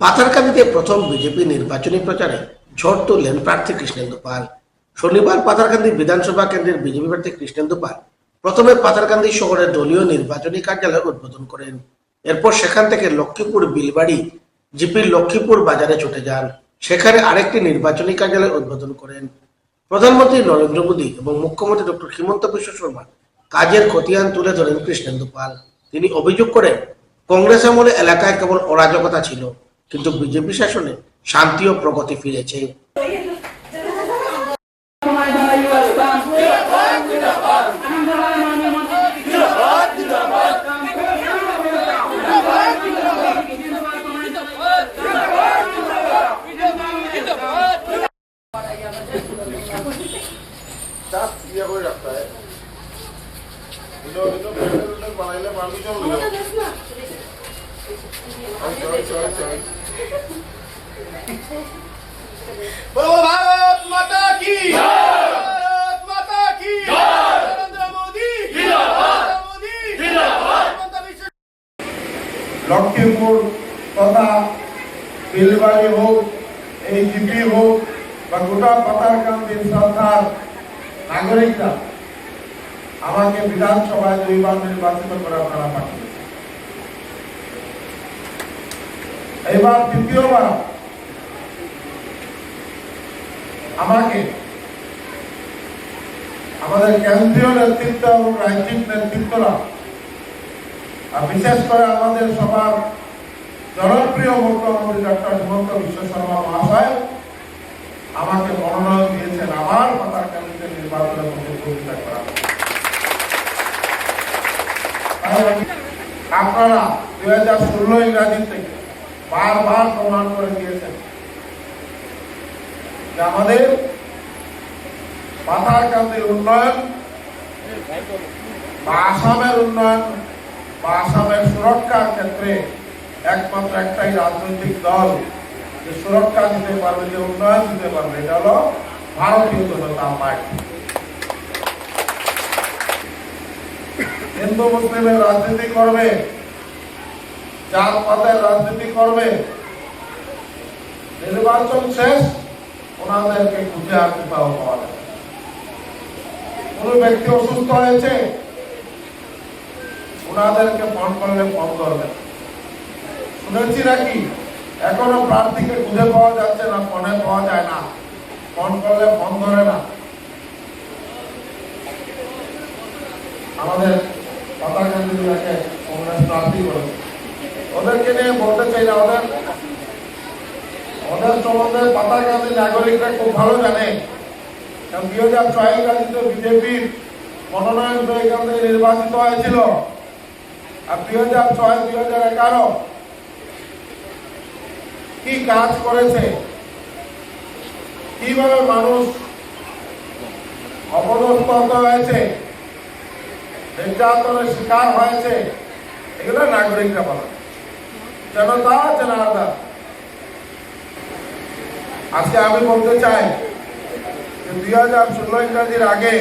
পাথারকান্দিতে প্রথম বিজেপি নির্বাচনী প্রচারে ঝড় তুললেন প্রার্থী কৃষ্ণেন্দু পাল। শনিবার পাথারকান্দি বিধানসভা কেন্দ্রের বিজেপি প্রার্থী কৃষ্ণেন্দু পাল প্রথমে পাথারকান্দি শহরের দলীয় নির্বাচনী কার্যালয় উদ্বোধন করেন। এরপর সেখান থেকে লক্ষ্মীপুর বিলবাড়ি জিপির লক্ষ্মীপুর বাজারে ছুটে যান। সেখানে আরেকটি নির্বাচনী কার্যালয় উদ্বোধন করেন। প্রধানমন্ত্রী নরেন্দ্র মোদী এবং মুখ্যমন্ত্রী ডক্টর হিমন্ত বিশ্ব শর্মা কাজের খতিয়ান তুলে ধরেন কৃষ্ণেন্দু পাল। তিনি অভিযোগ করেন, কংগ্রেস আমলে এলাকায় কেবল অরাজকতা ছিল, কিন্তু বিজেপি শাসনে শান্তি ও প্রগতি ফিরেছে। बोलो भारत माता की भारत माता की नरेंद्र मोदी जिंदाबाद मोदी जिंदाबाद। লক্ষ্মীপুর তথা বিলবাড়ি হোক, এই জিপি হোক বা গোটা পাথারকান্দির সরকার নাগরিকরা আমাকে বিধানসভায় 2 বার নির্বাচিত করে আপনারা পাঠিয়েছেন। এবার দ্বিতীয়বার আমাকে আমাদের কেন্দ্রীয় নেতৃত্ব এবং রাজ্যিক নেতৃত্বরা, বিশেষ করে আমাদের সবার জনপ্রিয় মুখ্যমন্ত্রী ডক্টর হিমন্ত বিশ্ব শর্মা মহাশয় আমাকে মনোনয়ন দিয়েছেন আবার পাথারকান্দিতে নির্বাচনে প্রতিদ্বন্দ্বিতা করা। আপনারা 2016 ইংরাজি থেকে বারবার প্রমাণ করে দিয়েছেন যে আমাদের পাথারকান্দির উন্নয়ন বা আসামের উন্নয়ন বা আসামের সুরক্ষার ক্ষেত্রে একমাত্র একটাই রাজনৈতিক দল যে সুরক্ষা দিতে পারবে, যে উন্নয়ন দিতে পারবে, এটা হলো ভারতীয় জনতা পার্টি। হিন্দু মুসলিমের রাজনীতি করবে, জাতপাতের রাজনীতি করবে, নির্বাচন শেষ ওনাদেরকে খুঁজে আর কোথাও পাওয়া যায়। কোন ব্যক্তি অসুস্থ হয়েছে, ওনাদেরকে ফোন করলে ফোন করবে। শুনেছি নাকি এখনো প্রার্থীকে খুঁজে পাওয়া যাচ্ছে না, ফোনে পাওয়া যায় না, ফোন করলে ফোন ধরে না। আমাদের পাথারকান্দি জেলাকে কংগ্রেস প্রার্থী করেছে, ওদেরকে নিয়ে বলতে চাই না, ওদের সম্বন্ধে পাথারকান্দির নাগরিকরা খুব ভালো জানে। 2006 ইংরাজিতে বিজেপির মনোনয়ন এখান থেকে নির্বাচিত হয়েছিল, আর 2006-2011 কি কাজ করেছে, কিভাবে মানুষ অপদস্থ হয়েছে, নির্যাতনের শিকার হয়েছে, এগুলো নাগরিকরা বলে, জনতা জনার্দন। আজকে আমি বলতে চাই যে 2016 ইংরাজির আগে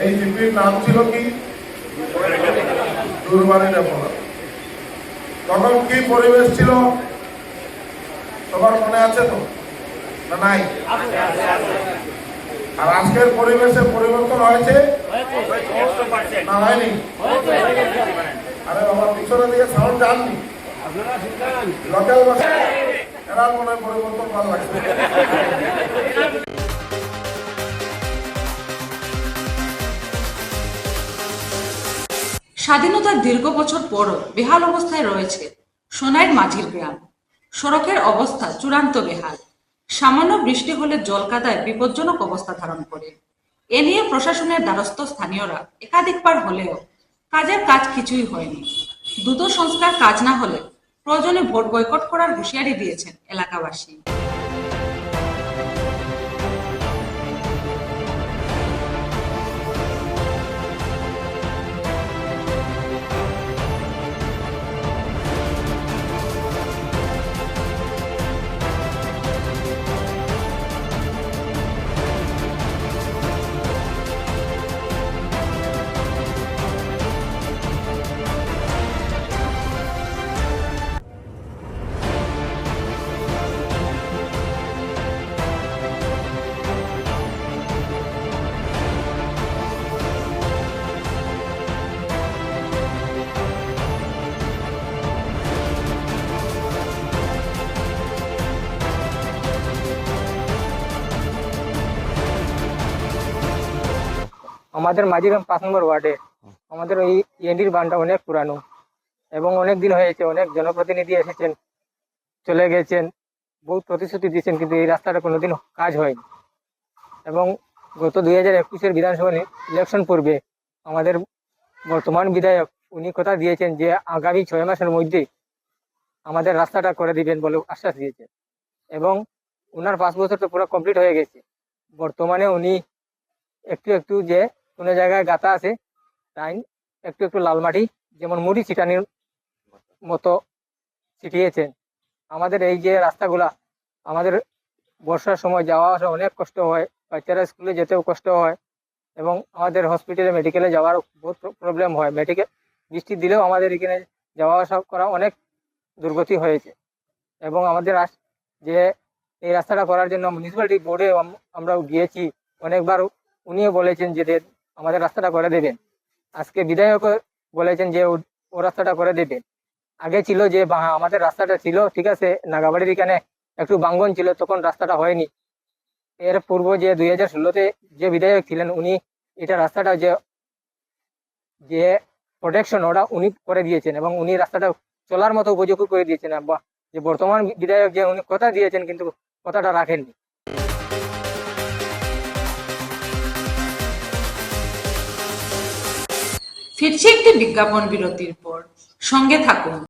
এই জিপির নাম ছিল কি? দুর্বাণী ডেভেলপ। তখন কি পরিবেশ ছিল সবার মনে আছে তো, না নাই? আর আজকের পরিবেশে পরিবর্তন হয়েছে না হয়নি? আরে বাবা, পিছনে দিকে সাউন্ড জাননি, লোকাল ভাষা এরা মনে পরিবর্তন ভালো লাগছে। স্বাধীনতার দীর্ঘ বছর পরও বেহাল অবস্থায় রয়েছে সোনাইর মাঝির গ্রাম। সড়কের অবস্থা চূড়ান্ত বেহাল। সামান্য বৃষ্টি হলে জলকাদায় বিপজ্জনক অবস্থা ধারণ করে। এ নিয়ে প্রশাসনের দ্বারস্থ স্থানীয়রা একাধিকবার হলেও কাজের কাজ কিছুই হয়নি। দ্রুত সংস্কার কাজ না হলে প্রয়োজনে ভোট বয়কট করার হুঁশিয়ারি দিয়েছেন এলাকাবাসী। আমাদের মাঝিগ্রাম 5 নম্বর ওয়ার্ডে আমাদের ওই এনডির বাঁধটা অনেক পুরানো এবং অনেক দিন হয়েছে, অনেক জনপ্রতিনিধি এসেছেন চলে গেছেন, বহুত প্রতিশ্রুতি দিয়েছেন, কিন্তু এই রাস্তাটা কোনোদিন কাজ হয়নি। এবং গত 2021-এর বিধানসভা ইলেকশন পূর্বে আমাদের বর্তমান বিধায়ক উনি কথা দিয়েছেন যে আগামী 6 মাসের মধ্যে আমাদের রাস্তাটা করে দিবেন বলে আশ্বাস দিয়েছেন। এবং ওনার 5 বছর তো পুরো কমপ্লিট হয়ে গেছে। বর্তমানে উনি একটু একটু যে কোনো জায়গায় গাঁথা আছে তাই একটু একটু লাল মাটি যেমন মুড়ি ছিটানির মতো ছিটিয়েছেন। আমাদের এই যে রাস্তাগুলা, আমাদের বর্ষার সময় যাওয়া আসা অনেক কষ্ট হয়, বাচ্চারা স্কুলে যেতেও কষ্ট হয় এবং আমাদের হসপিটালে মেডিকেলে যাওয়ার বহুত প্রবলেম হয়। বৃষ্টি দিলেও আমাদের এখানে যাওয়া আসা করা অনেক দুর্গতি হয়েছে। এবং আমাদের যে এই রাস্তাটা করার জন্য মিউনিসিপ্যালিটি বোর্ডে আমরা গিয়েছি অনেকবার, উনিও বলেছেন যে আমাদের রাস্তাটা করে দেবেন। আজকে বিধায়ক বলেছেন যে ও রাস্তাটা করে দেবেন। আগে ছিল যে আমাদের রাস্তাটা ছিল ঠিক আছে, নাগাবাড়ির এখানে একটু বাঙ্গন ছিল, তখন রাস্তাটা হয়নি। এর পূর্ব যে 2016-তে যে বিধায়ক ছিলেন উনি এটা রাস্তাটা যে প্রোটেকশন ওটা উনি করে দিয়েছেন এবং উনি রাস্তাটা চলার মতো উপযোগী করে দিয়েছেন। যে বর্তমান বিধায়ক যে উনি কথা দিয়েছেন কিন্তু কথাটা রাখেননি। ফিরছে একটি বিজ্ঞাপন বিরতির পর, সঙ্গে থাকুন।